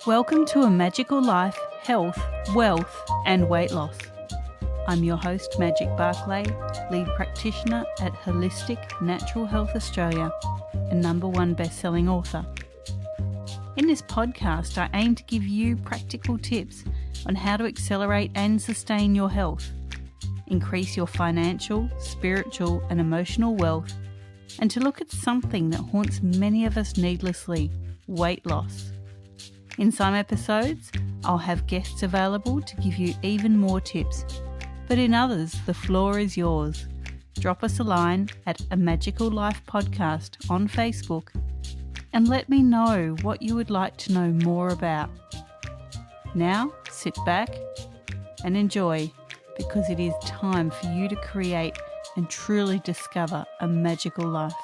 Welcome to A Magical Life, Health, Wealth and Weight Loss. I'm your host, Magic Barclay, lead practitioner at Holistic Natural Health Australia and #1 best-selling author. In this podcast, I aim to give you practical tips on how to accelerate and sustain your health, increase your financial, spiritual and emotional wealth, and to look at something that haunts many of us needlessly, weight loss. In some episodes, I'll have guests available to give you even more tips, but in others, the floor is yours. Drop us a line at A Magical Life Podcast on Facebook and let me know what you would like to know more about. Now, sit back and enjoy, because it is time for you to create and truly discover a magical life.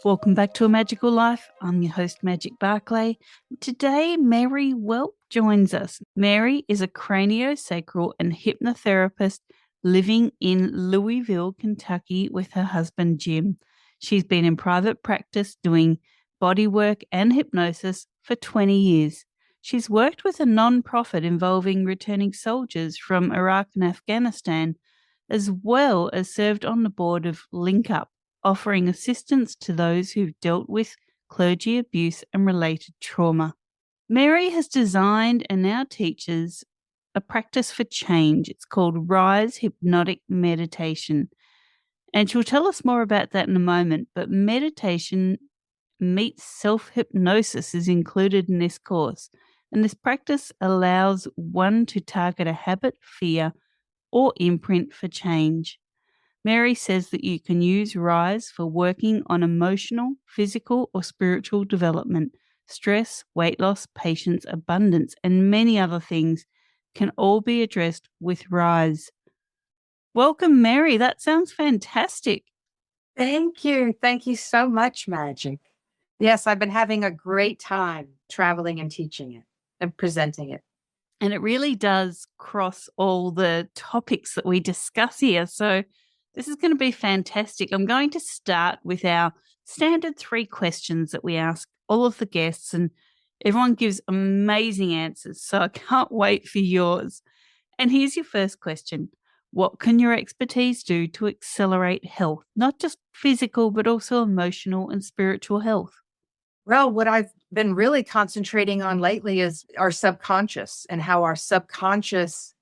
Welcome back to A Magical Life. I'm your host, Magic Barclay. Today, Mary Welp joins us. Mary is a craniosacral and hypnotherapist living in Louisville, Kentucky with her husband, Jim. She's been in private practice doing body work and hypnosis for 20 years. She's worked with a non-profit involving returning soldiers from Iraq and Afghanistan, as well as served on the board of Linkup, offering assistance to those who've dealt with clergy abuse and related trauma. Mary has designed and now teaches a practice for change. It's called RISE Hypnotic Meditation. And she'll tell us more about that in a moment, but meditation meets self-hypnosis is included in this course. And this practice allows one to target a habit, fear, or imprint for change. Mary says that you can use RISE for working on emotional, physical, or spiritual development, stress, weight loss, patience, abundance, and many other things can all be addressed with RISE. Welcome, Mary. That sounds fantastic. Thank you. Thank you so much, Magic. Yes, I've been having a great time traveling and teaching it and presenting it. And it really does cross all the topics that we discuss here. So this is going to be fantastic. I'm going to start with our standard 3 questions that we ask all of the guests, and everyone gives amazing answers. So I can't wait for yours. And here's your first question. What can your expertise do to accelerate health, not just physical, but also emotional and spiritual health? Well, what I've been really concentrating on lately is our subconscious and how our subconscious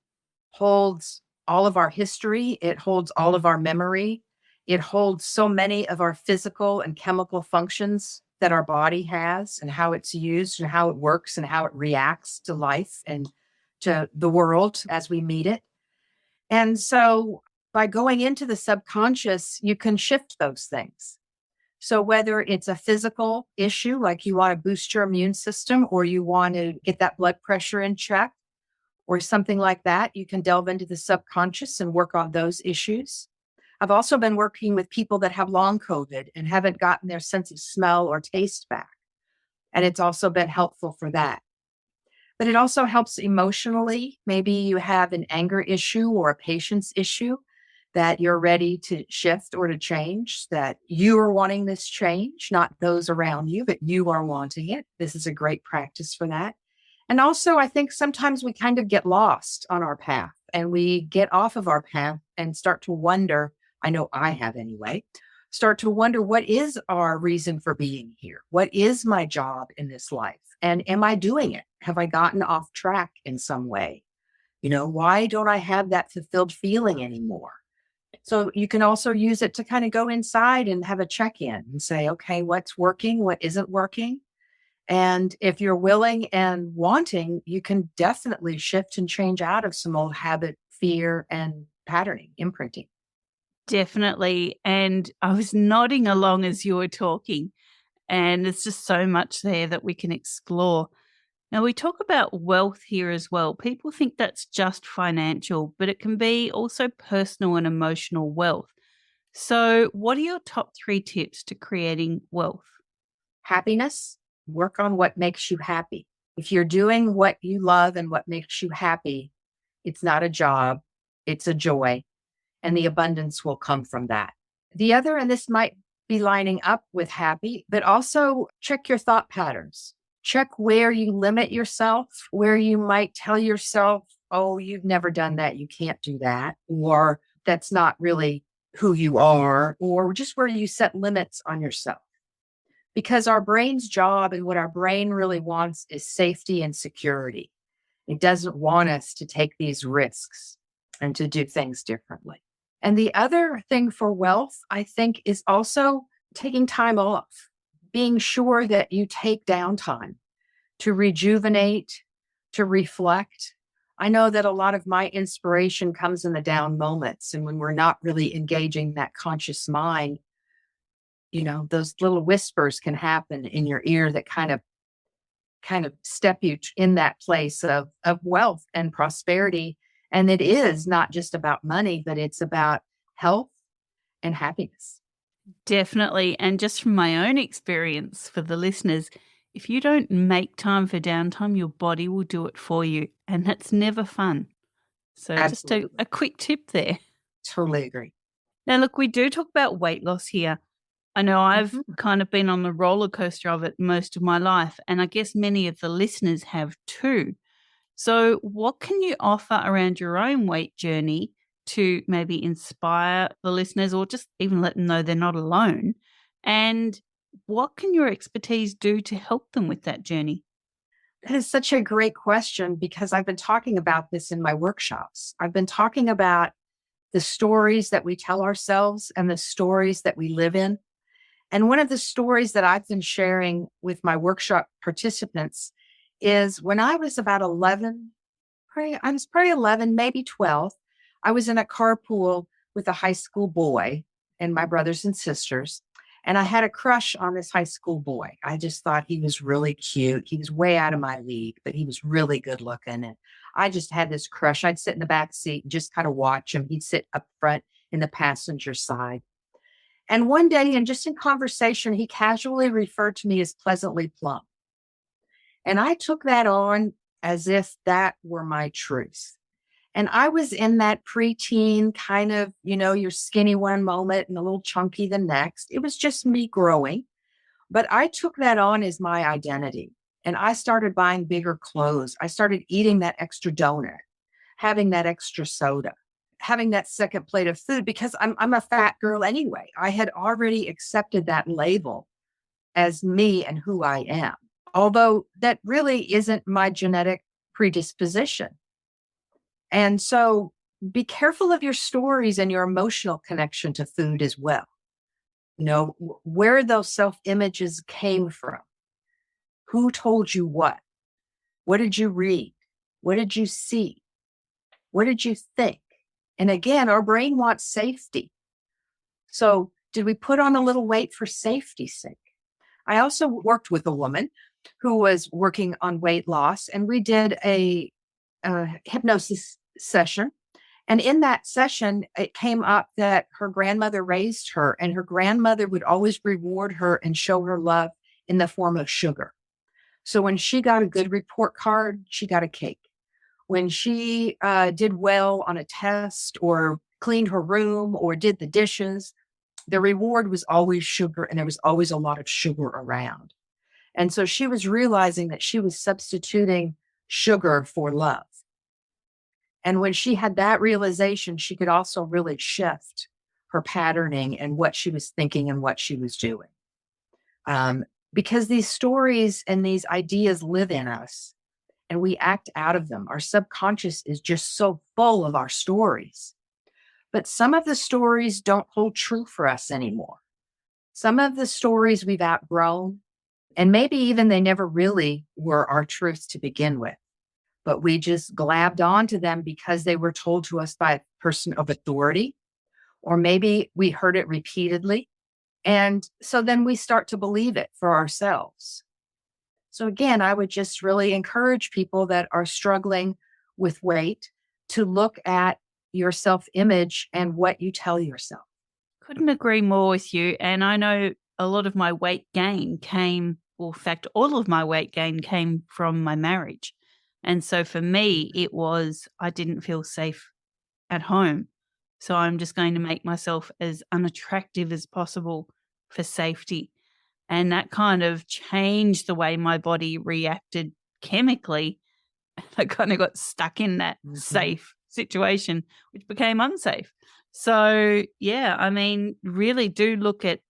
holds all of our history. It holds all of our memory. It holds so many of our physical and chemical functions that our body has, and how it's used and how it works and how it reacts to life and to the world as we meet it. And so by going into the subconscious, you can shift those things. So whether it's a physical issue, like you want to boost your immune system, or you want to get that blood pressure in check, or something like that, you can delve into the subconscious and work on those issues. I've also been working with people that have long COVID and haven't gotten their sense of smell or taste back. And it's also been helpful for that. But it also helps emotionally. Maybe you have an anger issue or a patience issue that you're ready to shift or to change, that you are wanting this change, not those around you, but you are wanting it. This is a great practice for that. And also, I think sometimes we kind of get lost on our path, and we get off of our path and start to wonder, I know I have anyway, start to wonder, what is our reason for being here? What is my job in this life? And am I doing it? Have I gotten off track in some way? Why don't I have that fulfilled feeling anymore? So you can also use it to kind of go inside and have a check-in and say, okay, what's working? What isn't working? And if you're willing and wanting, you can definitely shift and change out of some old habit, fear, and patterning, imprinting. Definitely. And I was nodding along as you were talking, and there's just so much there that we can explore. Now, we talk about wealth here as well. People think that's just financial, but it can be also personal and emotional wealth. So what are your top 3 tips to creating wealth? Happiness. Work on what makes you happy. If you're doing what you love and what makes you happy, it's not a job, it's a joy, and the abundance will come from that. The other, and this might be lining up with happy, but also check your thought patterns. Check where you limit yourself, where you might tell yourself, oh, you've never done that. You can't do that. Or that's not really who you are, or just where you set limits on yourself. Because our brain's job and what our brain really wants is safety and security. It doesn't want us to take these risks and to do things differently. And the other thing for wealth, I think, is also taking time off, being sure that you take downtime to rejuvenate, to reflect. I know that a lot of my inspiration comes in the down moments, and when we're not really engaging that conscious mind, those little whispers can happen in your ear that kind of step you in that place of wealth and prosperity. And it is not just about money, but it's about health and happiness. Definitely. And just from my own experience for the listeners, if you don't make time for downtime, your body will do it for you. And that's never fun. So Absolutely. just a quick tip there. Totally agree. Now, look, we do talk about weight loss here. I know I've kind of been on the roller coaster of it most of my life, and I guess many of the listeners have too. So what can you offer around your own weight journey to maybe inspire the listeners or just even let them know they're not alone? And what can your expertise do to help them with that journey? That is such a great question, because I've been talking about this in my workshops. I've been talking about the stories that we tell ourselves and the stories that we live in. And one of the stories that I've been sharing with my workshop participants is when I was about 11, I was probably 11, maybe 12. I was in a carpool with a high school boy and my brothers and sisters. And I had a crush on this high school boy. I just thought he was really cute. He was way out of my league, but he was really good looking. And I just had this crush. I'd sit in the back seat and just kind of watch him. He'd sit up front in the passenger side. And one day, and just in conversation, he casually referred to me as pleasantly plump. And I took that on as if that were my truth. And I was in that preteen kind of, you're skinny one moment and a little chunky the next. It was just me growing. But I took that on as my identity. And I started buying bigger clothes. I started eating that extra donut, having that extra soda, having that second plate of food, because I'm a fat girl anyway. I had already accepted that label as me and who I am, although that really isn't my genetic predisposition. And so be careful of your stories and your emotional connection to food as well. Where those self-images came from. Who told you what? What did you read? What did you see? What did you think? And again, our brain wants safety. So did we put on a little weight for safety's sake? I also worked with a woman who was working on weight loss, and we did a hypnosis session. And in that session, it came up that her grandmother raised her, and her grandmother would always reward her and show her love in the form of sugar. So when she got a good report card, she got a cake. When she did well on a test or cleaned her room or did the dishes, the reward was always sugar, and there was always a lot of sugar around. And so she was realizing that she was substituting sugar for love. And when she had that realization, she could also really shift her patterning and what she was thinking and what she was doing. Because these stories and these ideas live in us and we act out of them. Our subconscious is just so full of our stories. But some of the stories don't hold true for us anymore. Some of the stories we've outgrown, and maybe even they never really were our truth to begin with. But we just glabbed onto them because they were told to us by a person of authority, or maybe we heard it repeatedly. And so then we start to believe it for ourselves. So again, I would just really encourage people that are struggling with weight to look at your self-image and what you tell yourself. Couldn't agree more with you. And I know a lot of my weight gain came, or in fact, all of my weight gain came from my marriage. And so for me, it was, I didn't feel safe at home. So I'm just going to make myself as unattractive as possible for safety. And that kind of changed the way my body reacted chemically. I kind of got stuck in that safe situation, which became unsafe. So, yeah, I mean, really do look at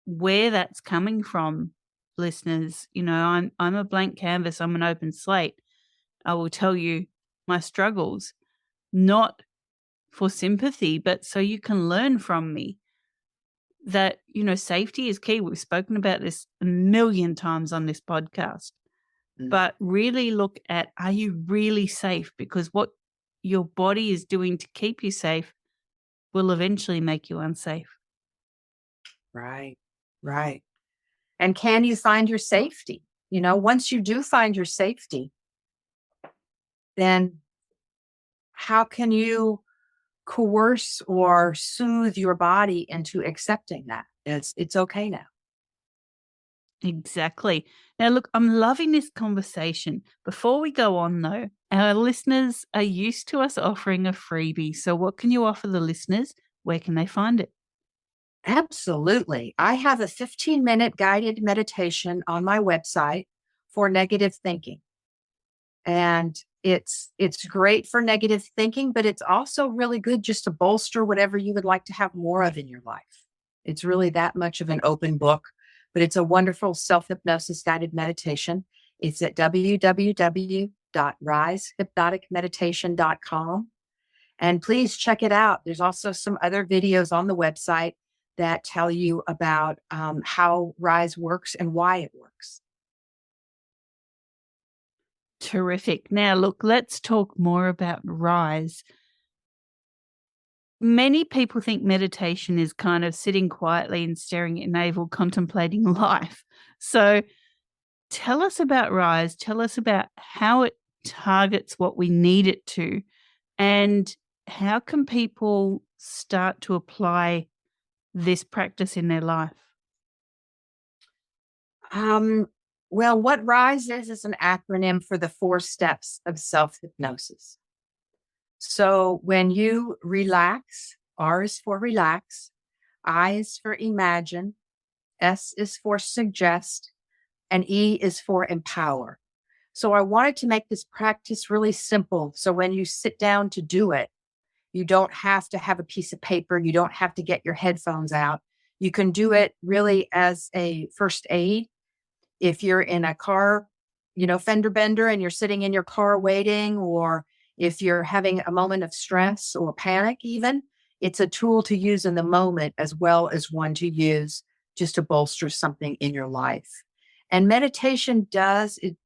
where that's coming from, listeners. You know, I'm a blank canvas, I'm an open slate. I will tell you my struggles, not for sympathy, but so you can learn from me that, you know, safety is key. We've spoken about this a million times on this podcast, but really look at, are you really safe? Because what your body is doing to keep you safe will eventually make you unsafe. Right, right. And can you find your safety? You know, once you do find your safety, then how can you coerce or soothe your body into accepting that it's okay now? Exactly. Now, look, I'm loving this conversation. Before we go on, though, our listeners are used to us offering a freebie. So, what can you offer the listeners? Where can they find it? Absolutely. I have a 15-minute guided meditation on my website for negative thinking. And it's great for negative thinking, but it's also really good just to bolster whatever you would like to have more of in your life. It's really that much of an open book, but it's a wonderful self-hypnosis guided meditation. It's at www.risehypnoticmeditation.com. And please check it out. There's also some other videos on the website that tell you about how RISE works and why it works. Terrific. Now, look, let's talk more about RISE. Many people think meditation is kind of sitting quietly and staring at navel, contemplating life. So, tell us about RISE. Tell us about how it targets what we need it to, and how can people start to apply this practice in their life? Well, what RISE is an acronym for the 4 steps of self-hypnosis. So when you relax, R is for relax, I is for imagine, S is for suggest, and E is for empower. So I wanted to make this practice really simple. So when you sit down to do it, you don't have to have a piece of paper. You don't have to get your headphones out. You can do it really as a first aid. If you're in a car, you know, fender bender, and you're sitting in your car waiting, or if you're having a moment of stress or panic, even, it's a tool to use in the moment as well as one to use just to bolster something in your life. And meditation does it.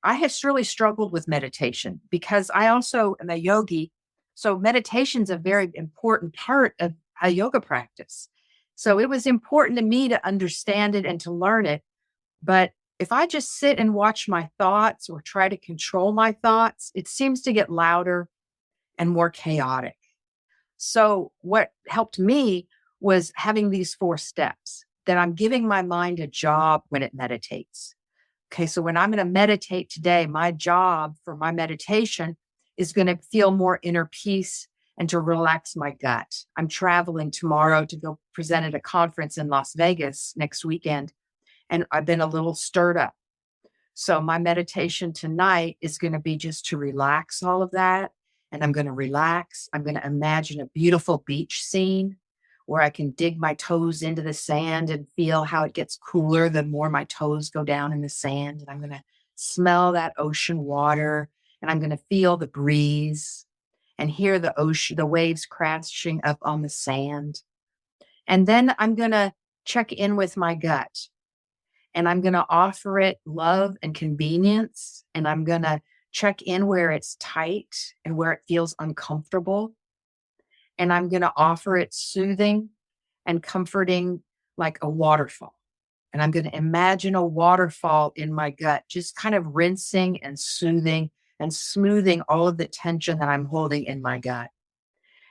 I have really struggled with meditation because I also am a yogi. So meditation is a very important part of a yoga practice. So it was important to me to understand it and to learn it. But if I just sit and watch my thoughts or try to control my thoughts, it seems to get louder and more chaotic. So what helped me was having these 4 steps that I'm giving my mind a job when it meditates. Okay, so when I'm going to meditate today, my job for my meditation is going to feel more inner peace and to relax my gut. I'm traveling tomorrow to go present at a conference in Las Vegas next weekend, and I've been a little stirred up. So my meditation tonight is going to be just to relax all of that. And I'm going to relax. I'm going to imagine a beautiful beach scene where I can dig my toes into the sand and feel how it gets cooler the more my toes go down in the sand. And I'm going to smell that ocean water, and I'm going to feel the breeze and hear the ocean, the waves crashing up on the sand. And then I'm going to check in with my gut, and I'm going to offer it love and convenience. And I'm going to check in where it's tight and where it feels uncomfortable. And I'm going to offer it soothing and comforting like a waterfall. And I'm going to imagine a waterfall in my gut, just kind of rinsing and soothing and smoothing all of the tension that I'm holding in my gut.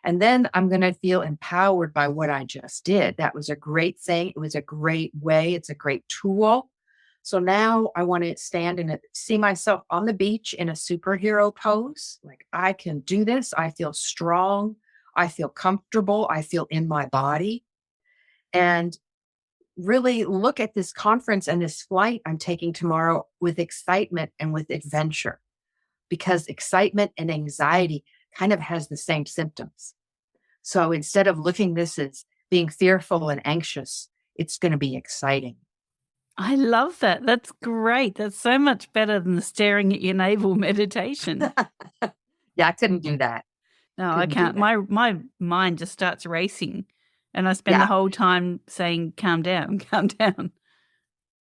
And then I'm going to feel empowered by what I just did. That was a great thing. It was a great way. It's a great tool. So now I want to stand and see myself on the beach in a superhero pose. Like, I can do this. I feel strong. I feel comfortable. I feel in my body. And really look at this conference and this flight I'm taking tomorrow with excitement and with adventure, because excitement and anxiety kind of has the same symptoms. So instead of looking this as being fearful and anxious, it's going to be exciting. I love that. That's great. That's so much better than the staring at your navel meditation. Yeah, I couldn't do that. No, I can't. My mind just starts racing, and I spend the whole time saying, calm down, calm down.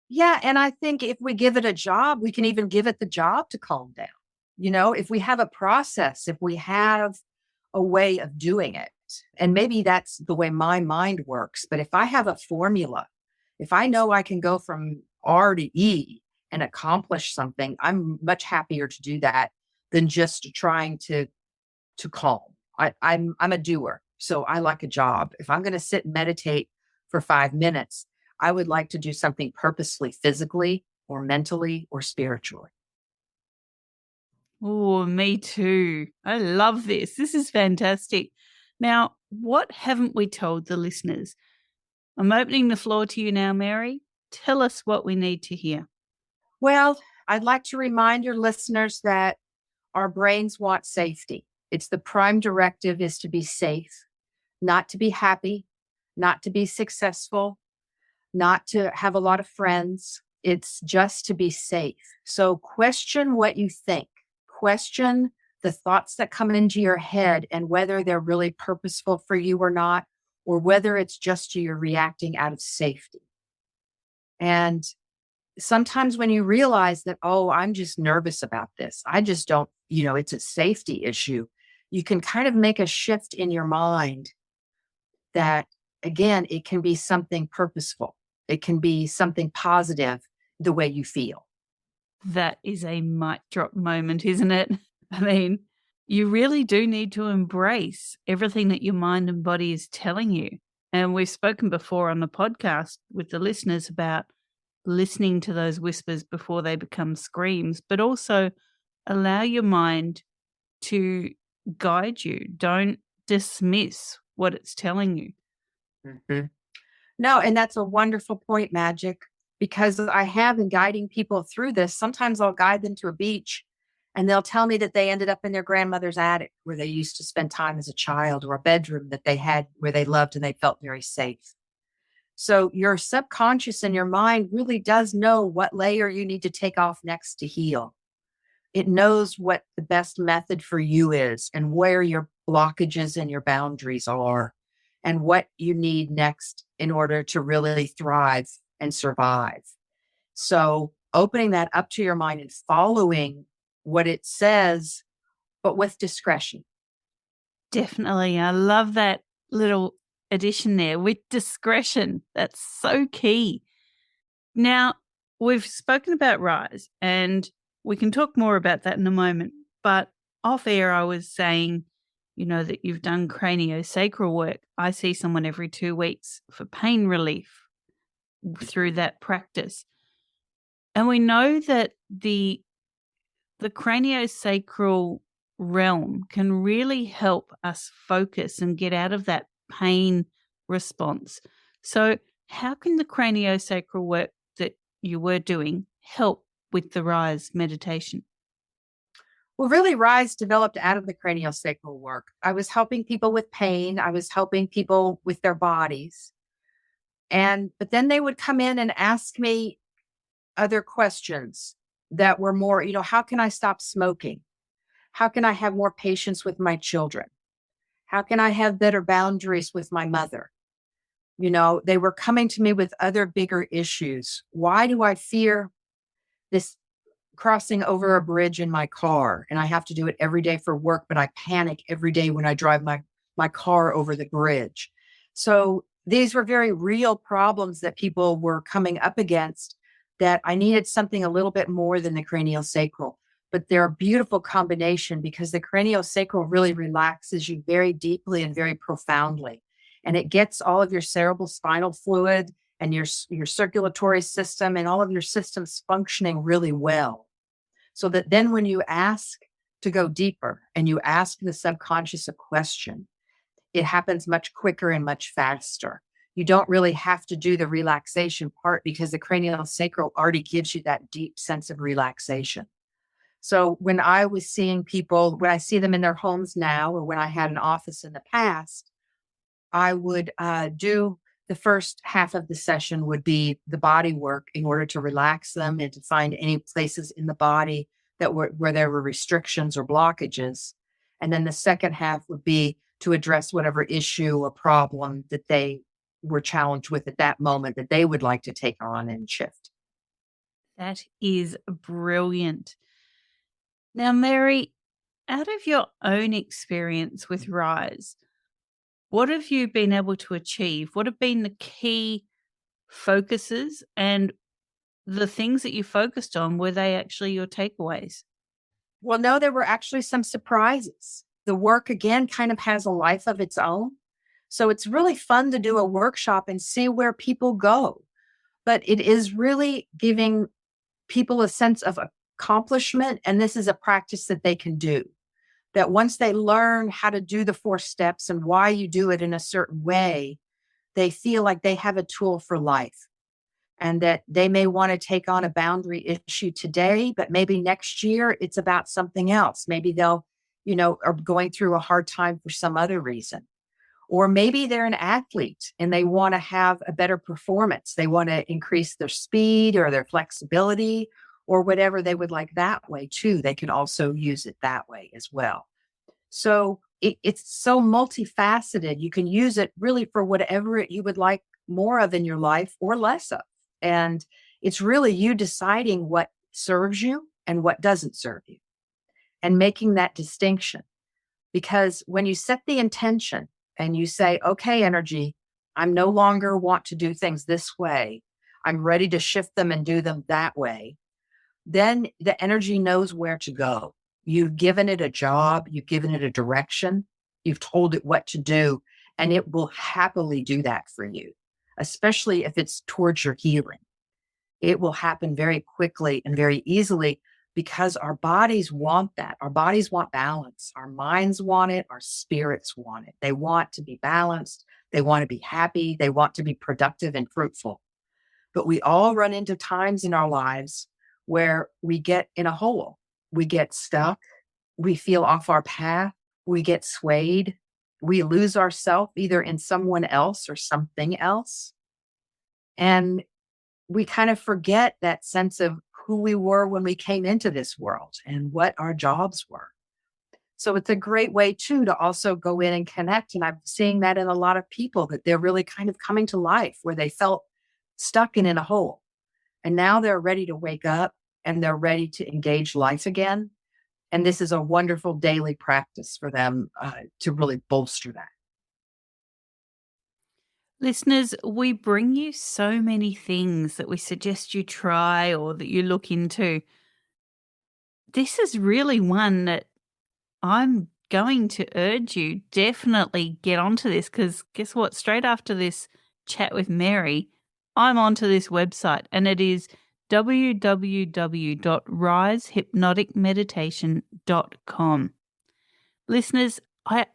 Yeah. And I think if we give it a job, we can even give it the job to calm down. If we have a process, if we have a way of doing it, and maybe that's the way my mind works. But if I have a formula, if I know I can go from R to E and accomplish something, I'm much happier to do that than just trying to calm. I'm a doer. So I like a job. If I'm going to sit and meditate for 5 minutes, I would like to do something purposefully, physically or mentally or spiritually. Oh, me too. I love this. This is fantastic. Now, what haven't we told the listeners? I'm opening the floor to you now, Mary. Tell us what we need to hear. Well, I'd like to remind your listeners that our brains want safety. It's the prime directive is to be safe, not to be happy, not to be successful, not to have a lot of friends. It's just to be safe. So question what you think. Question the thoughts that come into your head and whether they're really purposeful for you or not, or whether it's just you're reacting out of safety. And sometimes when you realize that, oh, I'm just nervous about this, I just don't, it's a safety issue, you can kind of make a shift in your mind that, again, it can be something purposeful. It can be something positive the way you feel. That is a mic drop moment, isn't it? I mean, you really do need to embrace everything that your mind and body is telling you. And we've spoken before on the podcast with the listeners about listening to those whispers before they become screams, but also allow your mind to guide you. Don't dismiss what it's telling you. Mm-hmm. No, and that's a wonderful point, Magic, because I have been guiding people through this. Sometimes I'll guide them to a beach and they'll tell me that they ended up in their grandmother's attic where they used to spend time as a child, or a bedroom that they had where they loved and they felt very safe. So your subconscious and your mind really does know what layer you need to take off next to heal. It knows what the best method for you is and where your blockages and your boundaries are and what you need next in order to really thrive and survive. So opening that up to your mind and following what it says, but with discretion. Definitely. I love that little addition there, with discretion. That's so key. Now, we've spoken about RISE, and we can talk more about that in a moment. But off air, I was saying, that you've done craniosacral work. I see someone every 2 weeks for pain relief through that practice. And we know that the craniosacral realm can really help us focus and get out of that pain response. So how can the craniosacral work that you were doing help with the RISE meditation? Well, really, RISE developed out of the craniosacral work. I was helping people with pain. I was helping people with their bodies. But then they would come in and ask me other questions that were more, how can I stop smoking? How can I have more patience with my children? How can I have better boundaries with my mother? They were coming to me with other bigger issues. Why do I fear this crossing over a bridge in my car? And I have to do it every day for work, but I panic every day when I drive my car over the bridge. So these were very real problems that people were coming up against, that I needed something a little bit more than the craniosacral. But they're a beautiful combination because the craniosacral really relaxes you very deeply and very profoundly. And it gets all of your cerebral spinal fluid and your circulatory system and all of your systems functioning really well. So that then when you ask to go deeper and you ask the subconscious a question, it happens much quicker and much faster. you don't really have to do the relaxation part because the craniosacral already gives you that deep sense of relaxation. So when I was seeing people, when I see them in their homes now, or when I had an office in the past, I would do the first half of the session would be the body work in order to relax them and to find any places in the body that were where there were restrictions or blockages. And then the second half would be to address whatever issue or problem that they were challenged with at that moment that they would like to take on and shift. That is brilliant. Now, Mary, out of your own experience with RISE, what have you been able to achieve? What have been the key focuses and the things that you focused on? Were they actually your takeaways? Well, no, there were actually some surprises. The work, again, kind of has a life of its own. So it's really fun to do a workshop and see where people go. But it is really giving people a sense of accomplishment. And this is a practice that they can do. That once they learn how to do the 4 steps and why you do it in a certain way, they feel like they have a tool for life and that they may want to take on a boundary issue today, but maybe next year it's about something else. Maybe they'll, are going through a hard time for some other reason. Or maybe they're an athlete and they want to have a better performance. They want to increase their speed or their flexibility or whatever they would like that way too. They can also use it that way as well. So it's so multifaceted. You can use it really for whatever you would like more of in your life or less of. And it's really you deciding what serves you and what doesn't serve you and making that distinction. Because when you set the intention and you say, okay, energy, I'm no longer want to do things this way. I'm ready to shift them and do them that way. Then the energy knows where to go. You've given it a job. You've given it a direction. You've told it what to do, and it will happily do that for you, especially if it's towards your healing. It will happen very quickly and very easily because our bodies want that. Our bodies want balance. Our minds want it. Our spirits want it. They want to be balanced. They want to be happy. They want to be productive and fruitful. But we all run into times in our lives where we get in a hole. We get stuck. We feel off our path. We get swayed. We lose ourselves either in someone else or something else. And we kind of forget that sense of who we were when we came into this world and what our jobs were. So it's a great way too to also go in and connect. And I'm seeing that in a lot of people that they're really kind of coming to life where they felt stuck and in a hole. And now they're ready to wake up and they're ready to engage life again. And this is a wonderful daily practice for them to really bolster that. Listeners, we bring you so many things that we suggest you try or that you look into. This is really one that I'm going to urge you definitely get onto this because guess what? Straight after this chat with Mary, I'm onto this website and it is www.risehypnoticmeditation.com. Listeners, I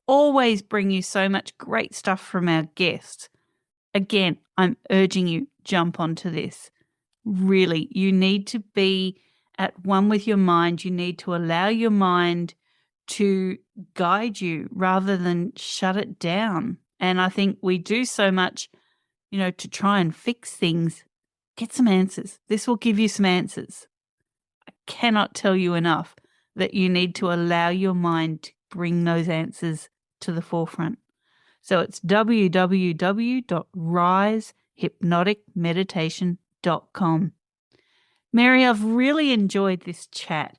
always bring you so much great stuff from our guests. Again, I'm urging you, jump onto this. Really, you need to be at one with your mind. You need to allow your mind to guide you rather than shut it down. And I think we do so much, to try and fix things. Get some answers. This will give you some answers. I cannot tell you enough that you need to allow your mind to bring those answers to the forefront. So it's www.risehypnoticmeditation.com. Mary, I've really enjoyed this chat.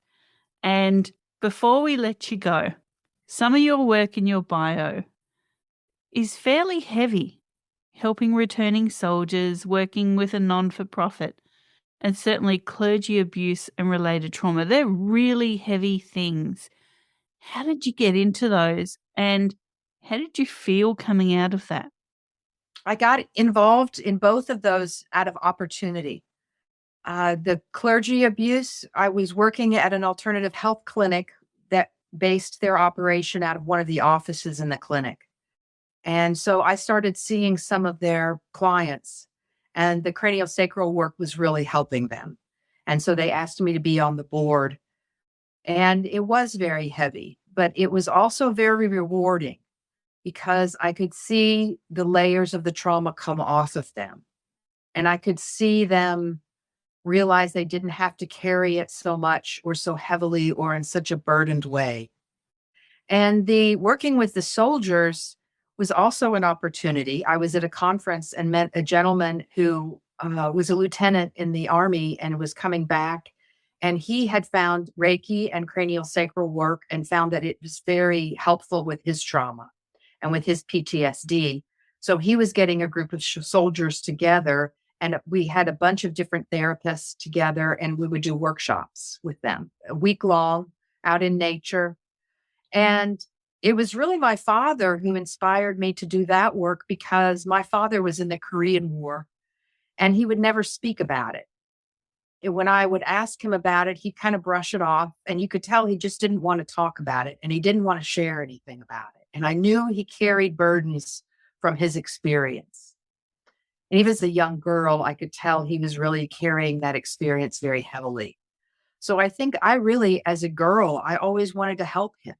And before we let you go, some of your work in your bio is fairly heavy, helping returning soldiers, working with a non-for-profit, and certainly clergy abuse and related trauma. They're really heavy things. How did you get into those and how did you feel coming out of that? I got involved in both of those out of opportunity. The clergy abuse, I was working at an alternative health clinic that based their operation out of one of the offices in the clinic. And so I started seeing some of their clients, and the craniosacral work was really helping them. And so they asked me to be on the board, and it was very heavy, but it was also very rewarding because I could see the layers of the trauma come off of them. And I could see them realize they didn't have to carry it so much or so heavily or in such a burdened way. And the working with the soldiers was also an opportunity. I was at a conference and met a gentleman who was a lieutenant in the Army and was coming back. And he had found Reiki and craniosacral work and found that it was very helpful with his trauma and with his PTSD. So he was getting a group of soldiers together, and we had a bunch of different therapists together, and we would do workshops with them, a week long, out in nature. And it was really my father who inspired me to do that work, because my father was in the Korean War and he would never speak about it. And when I would ask him about it, he'd kind of brush it off, and you could tell he just didn't want to talk about it and he didn't want to share anything about it. And I knew he carried burdens from his experience. And even as a young girl, I could tell he was really carrying that experience very heavily. So I think I really, as a girl, I always wanted to help him.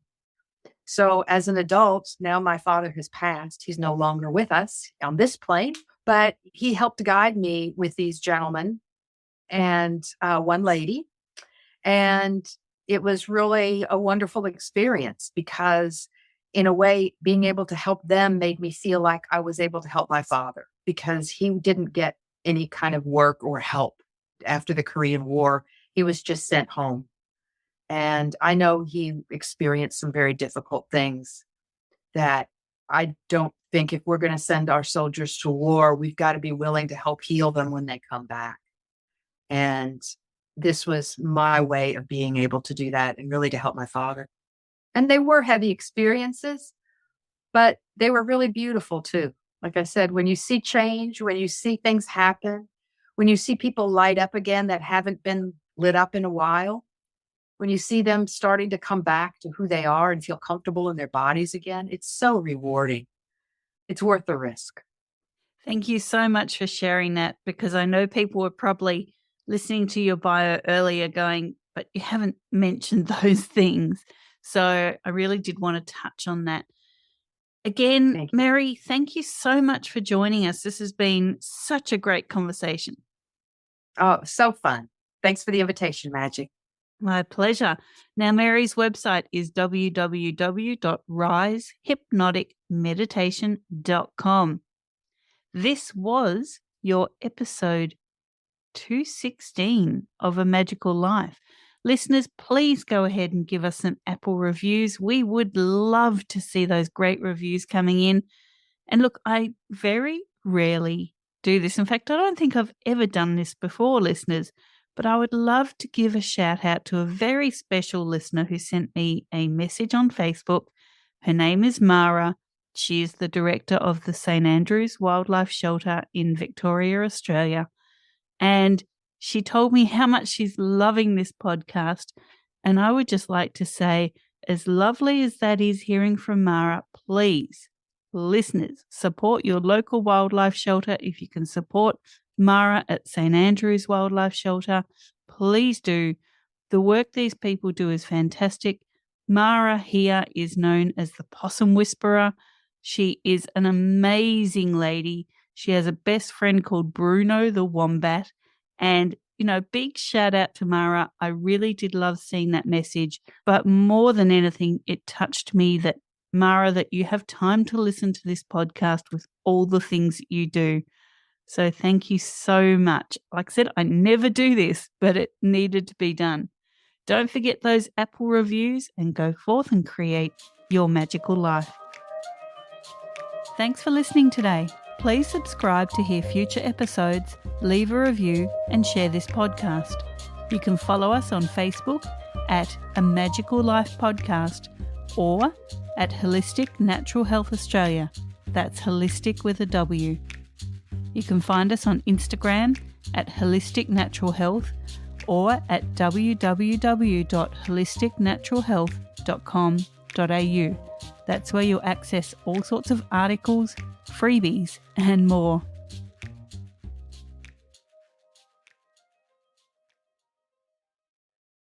So as an adult, now my father has passed. He's no longer with us on this plane, but he helped guide me with these gentlemen and one lady. And it was really a wonderful experience because, in a way, being able to help them made me feel like I was able to help my father, because he didn't get any kind of work or help after the Korean War. He was just sent home. And I know he experienced some very difficult things that I don't think, if we're going to send our soldiers to war, we've got to be willing to help heal them when they come back. And this was my way of being able to do that and really to help my father. And they were heavy experiences, but they were really beautiful too. Like I said, when you see change, when you see things happen, when you see people light up again that haven't been lit up in a while, when you see them starting to come back to who they are and feel comfortable in their bodies again, it's so rewarding. It's worth the risk. Thank you so much for sharing that, because I know people were probably listening to your bio earlier going, but you haven't mentioned those things. So I really did want to touch on that. Again, Mary, thank you so much for joining us. This has been such a great conversation. Oh, so fun. Thanks for the invitation, Magic. My pleasure. Now, Mary's website is www.risehypnoticmeditation.com. This was your episode 216 of A Magical Life. Listeners, please go ahead and give us some Apple reviews. We would love to see those great reviews coming in. And look, I very rarely do this. In fact, I don't think I've ever done this before, listeners. But I would love to give a shout out to a very special listener who sent me a message on Facebook. Her name is Mara. She is the director of the St. Andrews Wildlife Shelter in Victoria, Australia. And she told me how much she's loving this podcast. And I would just like to say, as lovely as that is hearing from Mara, please, listeners, support your local wildlife shelter. If you can support Mara at St. Andrews Wildlife Shelter, please do. The work these people do is fantastic. Mara here is known as the Possum Whisperer. She is an amazing lady. She has a best friend called Bruno the Wombat. And, big shout out to Mara. I really did love seeing that message. But more than anything, it touched me that, Mara, that you have time to listen to this podcast with all the things that you do. So thank you so much. Like I said, I never do this, but it needed to be done. Don't forget those Apple reviews and go forth and create your magical life. Thanks for listening today. Please subscribe to hear future episodes, leave a review, and share this podcast. You can follow us on Facebook at A Magical Life Podcast or at Holistic Natural Health Australia. That's holistic with a W. You can find us on Instagram at Holistic Natural Health or at www.holisticnaturalhealth.com.au. self-hypnosis.com.au. That's where you'll access all sorts of articles, freebies, and more.